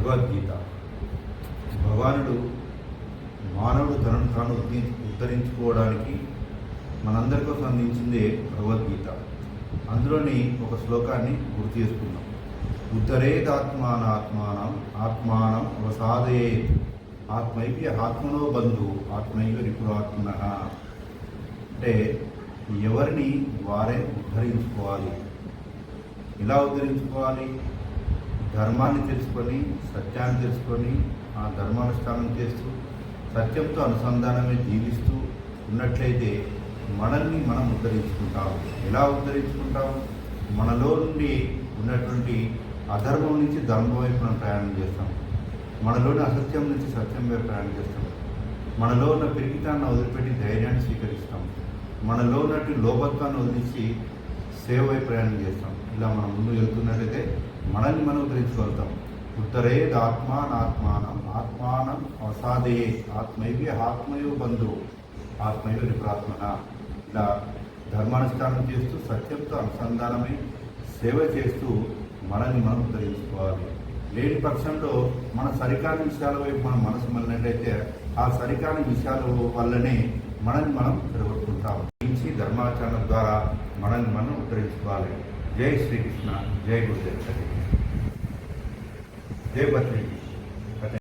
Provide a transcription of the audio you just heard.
భగవద్గీత. భగవానుడు మానవుడు తనను తాను ఉద్ధరించుకోవడానికి మనందరి కోసం అందించిందే భగవద్గీత. అందులోని ఒక శ్లోకాన్ని గుర్తు చేసుకున్నాం. ఉద్ధరేదాత్మానాత్మానం ఆత్మానం అవసాదయే ఆత్మైవ ఆత్మనో బంధు ఆత్మైవ రిపురాత్మన. అంటే ఎవరిని వారే ఉద్ధరించుకోవాలి. ఇలా ఉద్ధరించుకోవాలి? ధర్మాన్ని తెలుసుకొని, సత్యాన్ని తెలుసుకొని, ఆ ధర్మానుష్ఠానం చేస్తూ సత్యంతో అనుసంధానమే జీవిస్తూ ఉన్నట్లయితే మనల్ని మనం ఉద్ధరించుకుంటాము. ఎలా ఉద్ధరించుకుంటాము? మనలో నుండి ఉన్నటువంటి అధర్మం నుంచి ధర్మం వైపు మనం ప్రయాణం చేస్తాం. మనలోని అసత్యం నుంచి సత్యం వైపు ప్రయాణం చేస్తాం. మనలో ఉన్న పిరికితాన్ని వదిలిపెట్టి ధైర్యాన్ని స్వీకరిస్తాం. మనలో ఉన్నట్టు లోపత్వాన్ని వదిలించి సేవ వైపు ప్రయాణం చేస్తాం. ఇలా మనం ముందు వెళ్తున్నట్లయితే మనల్ని మనం ఉద్ధరించుకోగలుగుతాం. ఉత్తరేద్ ఆత్మానాత్మానం ఆత్మానం అవసాదయే ఆత్మైవ ఆత్మయో బంధు ఆత్మైవ రిపురాత్మన. ఇలా ధర్మానుష్ఠానం చేస్తూ సత్యంతో అనుసంధానమై సేవ చేస్తూ మనల్ని మనం ఉద్ధరించుకోవాలి. లేని పక్షంలో మన సరికాని విషయాల వైపు మన మనసు మళ్ళినట్లయితే ఆ సరికాని విషయాల వల్లనే మనల్ని మనం చెడగొట్టుకుంటాం. ధర్మాచరణ ద్వారా మనల్ని మనం ఉద్ధరించుకోవాలి. జై శ్రీకృష్ణ, జై గురుదేవ్, జై భద్రీ.